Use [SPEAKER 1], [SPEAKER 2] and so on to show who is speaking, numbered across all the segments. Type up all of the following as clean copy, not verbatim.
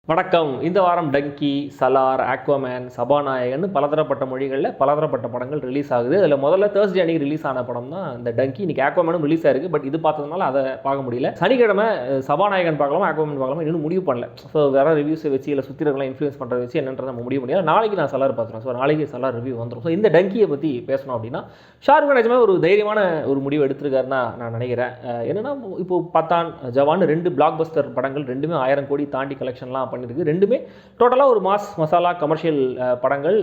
[SPEAKER 1] வணக்கம். இந்த வாரம் டங்கி, சலார், ஆக்வாமேன், சபாநாயகன் பலதரப்பட்ட மொழிகளில் பலதரப்பட்ட படங்கள் ரிலீஸ் ஆகுது. அதில் முதல்ல தேர்ஸ்டே அன்னைக்கு ரிலீஸ் ஆன படம் தான் இந்த டங்கி. இன்னைக்கு ஆக்வாமேனும் ரிலீஸ் ஆயிருக்கு. பட் இது பார்த்ததுனால அதை பார்க்க முடியல. சனிக்கிழமை சபாநாயகன் பார்க்கலாம், ஆக்வாமேன் பார்க்கலாம், இன்னும் முடிவு பண்ணல. ஸோ வேற ரிவ்யூஸை வச்சு இல்லை சுற்றி இருக்கலாம் இன்ஃப்ளூயன்ஸ் பண்ணுறத வச்சு என்னன்றதை நம்ம முடிவு முடியாது. நாளைக்கு நான் சலார் பார்த்துறேன். ஸோ நாளைக்கு சலார் ரிவ்யூ வந்துடும். ஸோ இந்த டங்கியை பற்றி பேசணும் அப்படின்னா ஷாருக் கான் நிஜமே ஒரு தைரியமான ஒரு முடிவு எடுத்திருக்காருன்னா நான் நினைக்கிறேன். என்னன்னா இப்போ பத்தான், ஜவான் ரெண்டு பிளாக் பஸ்டர் படங்கள், ரெண்டுமே 1000 கோடி தாண்டி கலெக்ஷன்லாம் பண்ணியிருக்கு. ரெண்டுமே டோட்டலாக ஒரு மாஸ் மசாலா கமர்ஷியல் படங்கள்,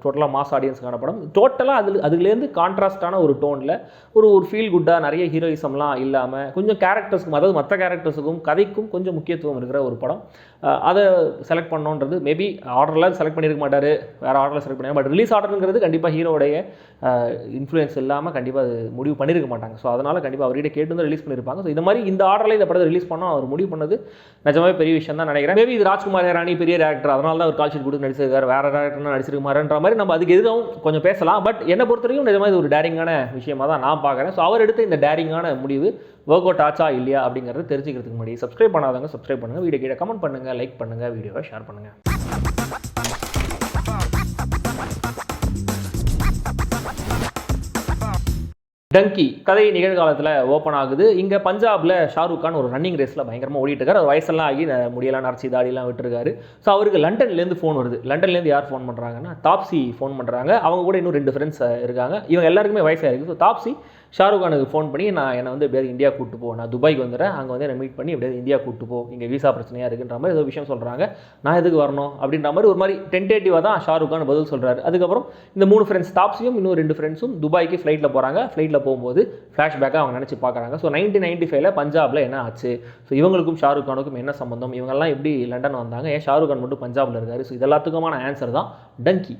[SPEAKER 1] டோட்டலாக மாஸ் ஆடியன்ஸுக்கான படம். டோட்டலாக அதுலேருந்து கான்ட்ராஸ்டான ஒரு டோனில் ஒரு ஃபீல் குட்டாக நிறைய ஹீரோயிசம்லாம் இல்லாமல் கொஞ்சம் கேரக்டர்ஸுக்கும், அதாவது மற்ற கேரக்டர்ஸுக்கும் கதைக்கும் கொஞ்சம் முக்கியத்துவம் இருக்கிற ஒரு படம். அதை செலக்ட் பண்ணோன்றது மேபி ஆர்டரில் செலக்ட் பண்ணியிருக்க மாட்டார், வேறு ஆர்டரில் செலக்ட் பண்ணி, பட் ரிலீஸ் ஆர்டருங்கிறது கண்டிப்பாக ஹீரோடைய இன்ஃப்ளூயன்ஸ் இல்லாமல் கண்டிப்பாக அது முடிவு பண்ணியிருக்க மாட்டாங்க. ஸோ அதனால் கண்டிப்பாக அவர்கிட்ட கேட்டு வந்து ரிலீஸ் பண்ணியிருப்பாங்க. ஸோ இந்த மாதிரி இந்த ஆர்டரில் இந்த படத்தை ரிலீஸ் பண்ணால் அவர் முடிவு பண்ணது நிஜமாவே பெரிய விஷயம் தான் நினைக்கிறேன். மேபி இது ராஜ்குமார் ஹிரானி பெரிய டேரக்டர், அதனால தான் ஒரு கால் ஷீட் கொடுத்து நடிச்சிருக்காரு, வேறு டேரக்டர்னா நடிச்சிருக்குமாருன்ற மாதிரி நம்ம அதுக்கு எதுவும் கொஞ்சம் பேசலாம். பட் என்னை பொறுத்த வரைக்கும் நிஜமாக இது ஒரு டேரிங்கான விஷயமாக தான் நான் பார்க்குறேன். ஸோ அவர் எடுத்த இந்த டேரிங்கான முடிவு ஒர்க் அவுட் ஆச்சா இல்லையா அப்படிங்கிறது தெரிஞ்சுக்கிறதுக்கு முன்னாடி சப்ஸ்கிரைப் பண்ணாதவங்க சப்ஸ்கிரைப் பண்ணுங்கள், வீடியோ கீழே கமெண்ட் பண்ணுங்கள், லைக் பண்ணுங்கள், வீடியோவை ஷேர் பண்ணுங்கள். டங்கி கதை நிகழ்காலத்தில் ஓப்பன் ஆகுது. இங்கே பஞ்சாபில் ஷாருக் கான் ஒரு ரன்னிங் ரேஸில் பயங்கரமாக ஓடிட்டு இருக்காரு. அவர் வயசெல்லாம் ஆகி முடியெல்லாம் நரைச்சி தாடியெல்லாம் விட்டுருக்காரு. ஸோ அவருக்கு லண்டன்லேருந்து ஃபோன் வருது. லண்டன்லேருந்து யார் ஃபோன் பண்ணுறாங்கன்னா தாப்சி ஃபோன் பண்ணுறாங்க. அவங்க கூட இன்னும் 2 ஃப்ரெண்ட்ஸ் இருக்காங்க. இவங்க எல்லாருக்குமே வயசாக இருக்குது. ஸோ தாப்சி ஷாருக் கானுக்கு ஃபோன் பண்ணி என்னை வந்து எப்படியாவது இந்தியா கூப்பிட்டு போ, நான் துபாய்க்கு வந்துடுறேன், அங்கே வந்து என்னை மீட் பண்ணி எப்படியாவது இந்தியா கூப்பிட்டு போ, இங்கே வீசா பிரச்சனையாக இருக்குன்ற மாதிரி ஏதோ விஷயம் சொல்கிறாங்க. நான் எதுக்கு வரணும் அப்படின்ற மாதிரி ஒரு மாதிரி டென்டேட்டிவாக தான் ஷாருக் கான் பதில் சொல்கிறாரு. அதுக்கப்புறம் இந்த 3 ஃப்ரெண்ட்ஸ் தாப்சியும் இன்னும் 2 ஃப்ரெண்ட்ஸும் துபாய்க்கு ஃப்ளைட்டில் போகிறாங்க. ஃப்ளைட்டில் போகும்போது ஃப்ளாஷ்பேக்காக அவங்க நினச்சி பார்க்குறாங்க. ஸோ 1995 பஞ்சாபில் என்ன ஆச்சு, ஸோ இவங்களுக்கும் ஷாருக் கானுக்கும் என்ன சம்பந்தம், இவங்கெல்லாம் எப்படி லண்டன் வந்தாங்க, ஏன் ஷாருக் கான் மட்டும் பஞ்சாபில் இருக்காரு. ஸோ இது எல்லாத்துக்குமான ஆன்சர் தான் டங்கி.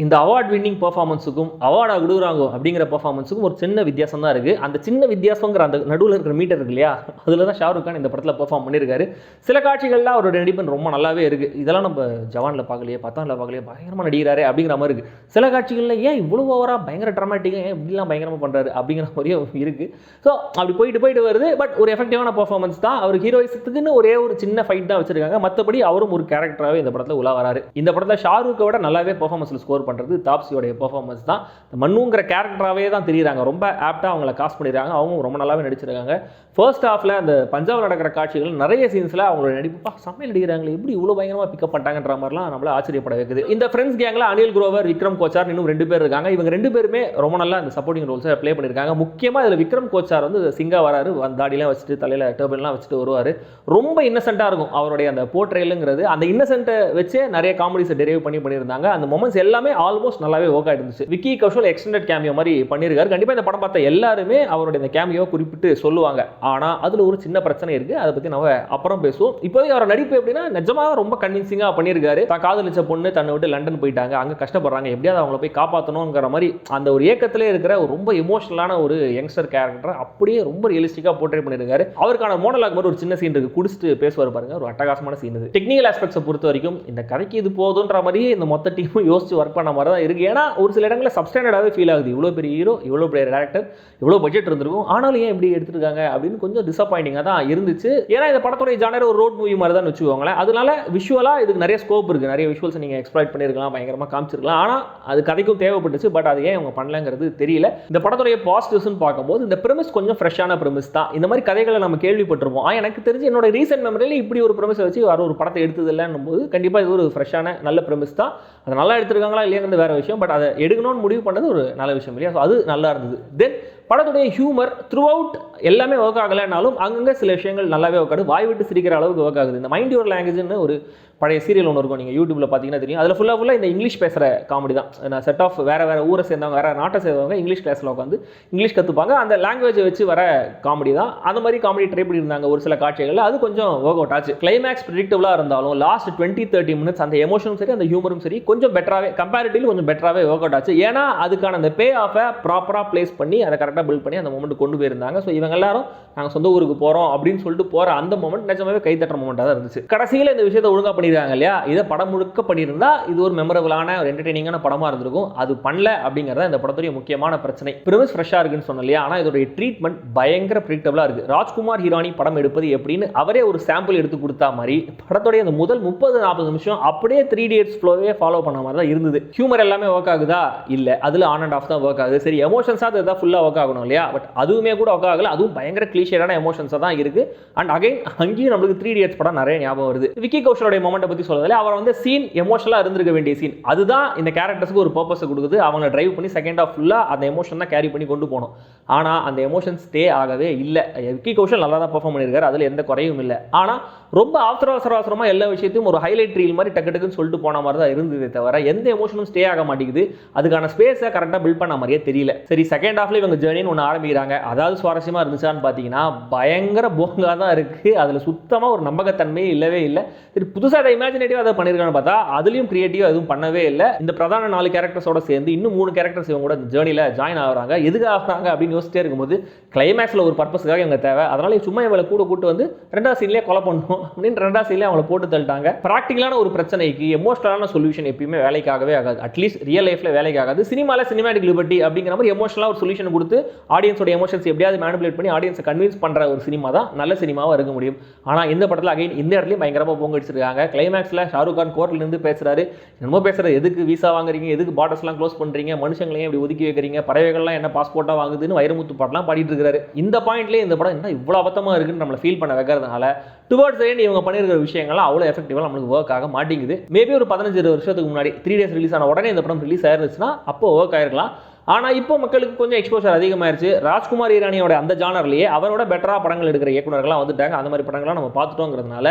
[SPEAKER 1] இந்த அவார்ட் வின்னிங் பர்ஃபார்மன்ஸுக்கும் அவார்டாக கொடுக்குறாங்க அப்படிங்கிற பர்ஃபார்மன்ஸுக்கும் ஒரு சின்ன வித்தியாசம் தான் இருக்குது. அந்த சின்ன வித்தியாசங்கிற அந்த நடுவில் இருக்கிற மீட்டர் இருக்கு இல்லையா, அதில் தான் ஷாருக் கான் இந்த படத்தில் பெர்ஃபார்ம் பண்ணியிருக்காரு. சில காட்சிகள்லாம் அவரோட நடிப்பு ரொம்ப நல்லாவே இருக்குது. இதெல்லாம் நம்ம ஜவானில் பார்க்கலையே, பத்தானில் பார்க்கலையே, பயங்கரமாக நடிக்கிறாரு அப்படிங்கிற மாதிரி இருக்குது. சில காட்சிகளில் ஏன் இவ்வளோ ஓவராக பயங்கர ட்ராமாட்டிக்காக ஏன் இப்படிலாம் பயங்கரமாக பண்ணுறாரு அப்படிங்கிற மாதிரியும் இருக்குது. ஸோ அப்படி போயிட்டு வருது. பட் ஒரு எஃபெக்டிவான பர்ஃபார்மன்ஸ் தான். அவர் ஹீரோயிசத்துக்குன்னு ஒரே ஒரு சின்ன ஃபைட் தான் வச்சிருக்காங்க. மற்றபடி அவரும் ஒரு கேரக்டராகவே இந்த படத்தில் உலா வராரு. இந்த படத்தில் ஷாருக்கை விட நல்லாவே பர்ஃபார்மன்ஸில் ஸ்கோர் பண்ணுறது தாப்சியோடைய பெர்ஃபார்மன்ஸ் தான். மண்ணுங்கிற கேரக்டராகவே தான் தெரியுறாங்க. ரொம்ப ஆப்டாக அவங்கள காஸ்ட் பண்ணிடுறாங்க. அவங்க ரொம்ப நல்லாவே நடிச்சிருக்காங்க. ஃபர்ஸ்ட் ஹாஃபில் அந்த பஞ்சாபில் நடக்கிற காட்சிகள் நிறைய சீன்ஸில் அவங்களோட நடிப்பு சமையல் நடிக்கிறாங்களே, எப்படி இவ்வளோ பயங்கரமாக பிக்கப் பண்ணிட்டாங்கன்ற மாதிரிலாம் நம்மள ஆச்சரியப்பட வைக்குது. இந்த ஃப்ரெண்ட்ஸ் கேங்கில் அனில் குரோவர், விக்ரம் கோச்சார் இன்னும் 2 பேர் இருக்காங்க. இவங்க 2 பேருமே ரொம்ப நல்லா இந்த சப்போர்ட்டிங் ரோல்ஸை ப்ளே பண்ணியிருக்காங்க. முக்கியமாக இதில் விக்ரம் கோச்சார் வந்து சிங்கா வராரு, தாடிலாம் வச்சுட்டு தலையில் டர்பன்லாம் வச்சுட்டு வருவார். ரொம்ப இன்னசென்ட்டாக இருக்கும் அவருடைய அந்த போர்ட்ரேலுங்கிறது. அந்த இன்னசென்ட்டை வச்சே நிறைய காமெடிஸை டெரைவ் பண்ணியிருந்தாங்க. அந்த மொமெண்ட்ஸ் எல்லாமே ஆல்மோஸ்ட் நல்லாவே ஒர்க் ஆகிருந்துச்சு. விக்கி கௌஷல் எக்ஸ்டெண்டட் கேமியோ மாதிரி பண்ணியிருக்காரு. கண்டிப்பாக இந்த படம் பார்த்த எல்லாருமே அவருடைய இந்த கேமியோ குறிப்பிட்டு சொல்லுவாங்க. ஆனால் அதில் ஒரு சின்ன பிரச்சனை இருக்குது. அதை பற்றி நம்ம அப்புறம் பேசுவோம். இப்போதைக்கு அவரோட நடிப்பு எப்படின்னா நிஜமாக ரொம்ப கன்வின்சிங்காக பண்ணியிருக்காரு. தான் காதலிச்ச பொண்ணு தன்னை விட்டு லண்டன் போயிட்டாங்க, அங்கே கஷ்டப்படுறாங்க, எப்படியாவது அவங்கள போய் காப்பாற்றணுங்கிற மாதிரி அந்த ஒரு ஏக்கத்திலே இருக்கிற ஒரு ரொம்ப எமோஷனலான ஒரு யங்ஸ்டர் கேரக்டர் அப்படியே ரொம்ப ரியலிஸ்டிக்காக போர்ட்ரேட் பண்ணியிருக்காரு. அவருக்கான மோனலாக் மாதிரி ஒரு சின்ன சீன் இருக்குது, குடிச்சிட்டு பேசுவார் பாருங்க, ஒரு அட்டகாசமான சீன். இது டெக்னிக்கல் ஆஸ்பெக்ட்ஸை பொறுத்த வரைக்கும் இந்த கதைக்கு இது போதுன்ற மாதிரி இந்த மொத்த டீமும் யோசிச்சு ஒர்க் பண்ண மாதிரி தான் இருக்குது. ஏன்னா ஒரு சில இடங்களில் சப்ஸ்டாண்டர்டாகவே ஃபீல் ஆகுது. இவ்வளோ பெரிய ஹீரோ, இவ்வளோ பெரிய டேரக்டர், இவ்வளோ பட்ஜெட் இருந்திருக்கும், ஆனாலும் ஏன் இப்படி எடுத்துருக்காங்க அப்படின்னு கொஞ்சம் டிசப்பாயிண்டிங்காக தான் இருந்துச்சு. ஏன்னா இந்த படத்தோட ஜானர் ஒரு ரோட் மூவி மாதிரி தான் வச்சுக்கோங்களேன். அதனால விஷுவலாக இதுக்கு நிறைய ஸ்கோப் இருக்குது. நிறைய விஷுவல்ஸ் நீங்கள் எக்ஸ்ப்ளாய்ட் பண்ணியிருக்கலாம், பயங்கரமாக காமிச்சிருக்கலாம். ஆனால் அது கதைக்கும் தேவைப்பட்டுச்சு. பட் அது ஏன் அவங்க பண்ணலங்கிறது தெரியல. இந்த படத்துடைய பாசிட்டிவ்ஸ்னு பார்க்கும்போது இந்த பிரமிஸ் கொஞ்சம் ஃப்ரெஷ்ஷான பிரமிஸ் தான். இந்த மாதிரி கதைகளை நம்ம கேள்விப்பட்டிருப்போம். எனக்கு தெரிஞ்சு என்னோட ரீசெண்ட் மெமரியில் இப்படி ஒரு பிரமிஸை வச்சு ஒரு படத்தை எடுத்தது இல்லைன்னும் போது கண்டிப்பாக இது ஒரு ஃப்ரெஷ்ஷான நல்ல பிரமிஸ் தான். அது நல்லா எடுத்திருக்காங்களா இல்லையாங்கிறது வேற விஷயம். பட் அதை எடுக்கணும்னு முடிவு பண்ணது ஒரு நல்ல விஷயம் இல்லையா. ஸோ அது நல்லா இருந்தது. தென் படத்துடைய ஹியூமர் த்ரூ அவுட் எல்லாமே ஒர்க் ஆகலைனாலும் அங்கங்கே சில விஷயங்கள் நல்லாவே ஒர்க் ஆகுது. வாய் விட்டு சிரிக்கிற அளவுக்கு ஒர்க் ஆகுது. இந்த மைண்ட் யுவர் லாங்குவேஜ்னு ஒரு பழைய சீரியல் ஒன்று இருக்கும், நீங்கள் யூடியூப்பில் பார்த்தீங்கன்னா தெரியும். அதில் ஃபுல்லாக இந்த இங்கிலீஷ் பேசுகிற காமெடி தான். நான் செட் ஆஃப் வேறு ஊரை சேர்ந்தவங்க, வேறு நாட்டை சேர்ந்தவங்க இங்கிலீஷ் கிளாஸில் உட்காந்து இங்கிலீஷ் கற்றுப்பாங்க. அந்த லாங்குவேஜை வச்சு வர காமெடி தான். அந்த மாதிரி காமெடி ட்ரை பண்ணியிருந்தாங்க ஒரு சில காட்சிகளில். அது கொஞ்சம் ஒர்க் அவுட் ஆச்சு. கிளைமேக்ஸ் ப்ரிடிக்டபிளாக இருந்தாலும் லாஸ்ட் 20-30 மினிட்ஸ் அந்த எமோஷனும் சரி, அந்த ஹியூமரும் சரி, கொஞ்சம் பெட்டராகவே கம்பேரிட்டிவ்லி கொஞ்சம் பெட்டராகவே ஒர்க் அவுட் ஆச்சு. ஏன்னா அதுக்கான அந்த பே ஆஃபை ப்ராப்பராக பிளேஸ் பண்ணி அதை கரெக்டாக பில்ட் பண்ணி அந்த மொமெண்ட் கொண்டு போயிருந்தாங்க. ஸோ இவங்க எல்லாரும் நாங்கள் சொந்த ஊருக்கு போகிறோம் அப்படின்னு சொல்லிட்டு போகிற அந்த மொமெண்ட் நிஜமாவே கைத்தட்டுற மொமெண்ட்டாக தான் இருந்துச்சு. கடைசியில் இந்த விஷயத்தை ஒழுங்காக பண்ணியிருக்காங்க பண்ணியிருக்காங்க இல்லையா, இதை படம் முழுக்க பண்ணியிருந்தா இது ஒரு மெமரபிளான ஒரு என்டர்டெய்னிங்கான படமாக இருந்திருக்கும். அது பண்ணல அப்படிங்கிறத இந்த படத்துடைய முக்கியமான பிரச்சனை. ப்ரிமிஸ் ஃப்ரெஷ்ஷாக இருக்குன்னு சொன்னோம் இல்லையா, ஆனால் இதோடைய ட்ரீட்மெண்ட் பயங்கர ப்ரிடிக்டபிளாக இருக்குது. ராஜ்குமார் ஹீரானி படம் எடுப்பது எப்படின்னு அவரே ஒரு சாம்பிள் எடுத்து கொடுத்தா மாதிரி படத்துடைய அந்த முதல் 30-40 நிமிஷம் அப்படியே 3 Idiots ஃப்ளோவே ஃபாலோ பண்ண மாதிரி தான் இருந்தது. ஹியூமர் எல்லாமே ஒர்க் ஆகுதா? இல்லை, அதில் ஆன் அண்ட் ஆஃப் தான் ஒர்க் ஆகுது. சரி, எமோஷன்ஸாக அதுதான் ஃபுல்லாக ஒர்க் ஆகணும் இல்லையா, பட் அதுவுமே கூட ஒர்க் ஆகல. அதுவும் பயங்கர கிளீஷியரான எமோஷன்ஸாக தான் இருக்குது. அண்ட் அகைன் அங்கேயும் நம்மளுக்கு 3 Idiots படம் நிறைய ஞாபகம் வருது. விக்கி கௌஷலோட மொமெண்ட்டை பற்றி சொல்றதுல அவர் வந்து சீன் எமோஷனலாக இருந்திருக்க வேண்டிய சீன், அதுதான் இந்த கேரக்டர்ஸ்க்கு ஒரு பர்பஸை கொடுக்குது. அவங்க டிரைவ் பண்ணி செகண்ட் ஹாஃப் ஃபுல்லாக அந்த எமோஷன் தான் கேரி பண்ணி கொண்டு போகணும். ஆனால் அந்த எமோஷன் ஸ்டே ஆகவே இல்லை. விக்கி கௌஷல் நல்லா தான் பெர்ஃபார்ம் பண்ணியிருக்காரு, அதில் எந்த குறையும் இல்லை. ஆனால் ரொம்ப அவசரமாக எல்லா விஷயத்தையும் ஒரு ஹைலைட் ரீல் மாதிரி டக்கு டக்குன்னு சொல்லிட்டு போன மாதிரி தான் இருந்ததே தவிர எந்த எமோஷனும் ஸ்டே ஆக மாட்டேங்குது. அதுக்கான ஸ்பேஸை கரெக்டாக பில்ட் பண்ண மாதிரியே தெரியல. சரி, செகண்ட் ஹாஃப்ல இவங்க ஜேர்னின்னு ஒன்று ஆரம்பிக்கிறாங்க. அதாவது சுவாரஸ்யமாக இருந்துச்சான்னு பார்த்தீங்கன்னா பயங்கர போங்காக தான் இருக்குது. அதில் சுத்தமாக ஒரு நம்பகத்தன்மையே இல்லவே இல்லை. சரி, புதுசாக அதை இமேஜினேட்டிவாக அதை பண்ணியிருக்கான்னு பார்த்தா அதுலேயும் கிரியேட்டிவாக எதுவும் பண்ணவே இல்லை. இந்த பிரதான 4 கேரக்டர்ஸோட சேர்ந்து இன்னும் 3 கேரக்டர்ஸ் இவங்க கூட ஜேர்னியில் ஜாயின் ஆகிறாங்க. எதுக்கு ஆகிறாங்க அப்படின்னு யோசிச்சிட்டே இருக்கும்போது கிளைமேக்ஸில் ஒரு பர்பஸ்க்காக இவங்க தேவை. அதனால சும்மா இவங்களை கூட்டு வந்து 2வது சீன்லேயே கொலை பண்ணணும் அப்படின்னு 2வது சீன்லேயே அவங்களை போட்டு தள்ளிட்டாங்க. ப்ராக்டிக்கலான ஒரு பிரச்சனைக்கு எமோஷனலான சொல்யூஷன் எப்பயுமே வேலைக்காகவே ஆகாது. அட்லீஸ்ட் ரியல் லைஃப்ல வேலைக்கு ஆகாது. சினிமாவில் சினிமாட்டிக் லிபர்ட்டி அப்படிங்கிற மாதிரி எமோஷனலாக ஒரு சொல்யூஷன் கொடுத்து ஆடியன்ஸோட எமோஷன்ஸ் எப்படியாவது மேனிபுலேட் பண்ணி ஆடியன்ஸை கன்வின்ஸ் பண்ணுற ஒரு சினிமா தான் நல்ல சினிமாவாக இருக்க முடியும். ஆனால் இந்த படத்தில் அகைன் இந்த இடத்துலையும் பயங்கரமாக பொங்கடிச்சிருக்காங்க. கிளைமேக்ஸில் ஷாருக் கான் கோர்ட்ல இருந்து பேசுறாரு. என்னமோ பேசுறது, எதுக்கு விசா வாங்குறீங்க, எதுக்கு பார்டர்ஸ்லாம் க்ளோஸ் பண்ணுறீங்க, மனுஷங்களையும் இப்படி ஒதுக்கி வைக்கிறீங்க, பறவைகள்லாம் என்ன பாஸ்போர்ட்டாக வாங்குதுன்னு வைரமுத்து பாட்டெலாம் பாடிட்டு இருக்காரு. இந்த பாயிண்ட்லேயே இந்த படம் என்ன இவ்வளோ அபத்தமாக இருக்குன்னு நம்மளை ஃபீல் பண்ண வைக்கிறதுனால டுவர்ட்ஸ் எண்ட் இவங்க பண்ணியிருக்கிற விஷயங்கள்லாம் அவ்வளோ எஃபெக்டிவாக நம்மளுக்கு ஒர்க் ஆக மாட்டேங்குது. மேபி ஒரு 15-20 வருஷத்துக்கு முன்னாடி 3 days ரிலீஸ் ஆன உடனே இந்த படம் ரிலீஸ் ஆயிருந்துச்சுன்னா அப்போ ஒர்க் ஆயிருக்கலாம். ஆனால் இப்போ மக்களுக்கு கொஞ்சம் எக்ஸ்போஷர் அதிகமாயிருச்சு. ராஜ்குமார் ஹீரானியோட அந்த ஜானர்லேயே அவரோட பெட்டராக படங்கள் எடுக்கிற இயக்குனர்கள்லாம் வந்துட்டாங்க. அந்த மாதிரி படங்கள்லாம் நம்ம பார்த்துட்டோங்கிறதுனால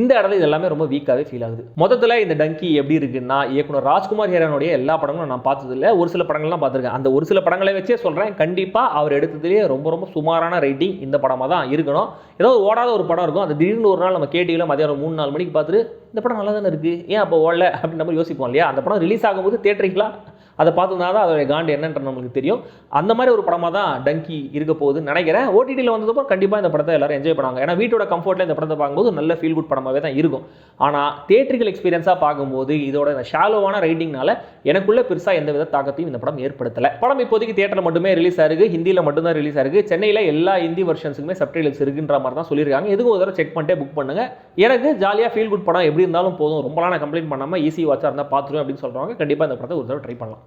[SPEAKER 1] இந்த இடத்துல இது எல்லாமே ரொம்ப வீக்காகவே ஃபீல் ஆகுது. மொத்தத்தில் இந்த டங்கி எப்படி இருக்குன்னா, இயக்குனர் ராஜ்குமார் ஹீரானுடைய எல்லா படங்களும் நான் பார்த்ததில்லை, ஒரு சில படங்கள்லாம் பார்த்துருக்கேன். அந்த ஒரு சில படங்களை வச்சே சொல்கிறேன், கண்டிப்பாக அவர் எடுத்ததுலேயே ரொம்ப ரொம்ப சுமாரான ரைட்டிங் இந்த படமாக தான் இருக்கணும். ஏதோ ஓடாத ஒரு படம் இருக்கும், அது திடீர்னு ஒரு நாள் நம்ம கேட்டியில் மதியானம் 3-4 மணிக்கு பார்த்துட்டு இந்த படம் நல்லா தானே இருக்குது, ஏன் அப்போ ஓடல அப்படின்ற மாதிரி யோசிப்போம் இல்லையா. அந்த படம் ரிலீஸ் ஆகும்போது தேட்டரிக்கலாம் அதை பார்த்துனா தான் அதோடைய காண்டு என்னன்ற நம்மளுக்கு தெரியும். அந்த மாதிரி ஒரு படமாக தான் டங்கி இருக்க போகுதுன்னு நினைக்கிறேன். ஓடிடியில் வந்ததுப்போ கண்டிப்பாக இந்த படத்தை எல்லாரும் என்ஜாய் பண்ணுவாங்க. ஏன்னா வீட்டோட கம்ஃபர்ட்டில் இந்த படத்தை பார்க்கும்போது நல்ல ஃபீல் குட் படமாகவே தான் இருக்கும். ஆனால் தியேட்ரிக்கல் எக்ஸ்பீரியன்ஸாக பார்க்கும்போது இதோட ஷாலோவான ரைட்டிங்னால எனக்குள்ள பெருசாக எந்த வித தாக்கத்தையும் இந்த படம் ஏற்படுத்தலை. படம் இப்போதைக்கு தியேட்டரில் மட்டுமே ரிலீஸ் ஆயிருக்கு, ஹிந்தியில் மட்டும்தான் ரிலீஸ் ஆயிருக்கு. சென்னையில் எல்லா ஹிந்தி வெர்ஷன்ஸுக்குமே சப்டைட்டில்ஸ் இருக்குன்ற மாதிரி தான் சொல்லியிருக்காங்க. எதுக்கும் ஒரு தடவை செக் பண்ணிட்டே புக் பண்ணுங்க. எனக்கு ஜாலியாக ஃபீல் குட் படம் எப்படி இருந்தாலும் போதும், ரொம்பலாம் நான் கம்ப்ளைண்ட் பண்ணாமல் ஈஸி வாட்சாக இருந்தால் பார்த்துருவேன் அப்படின்னு சொல்கிறவங்க கண்டிப்பாக இந்த படத்தை ஒரு தடவை ட்ரை பண்ணலாம்.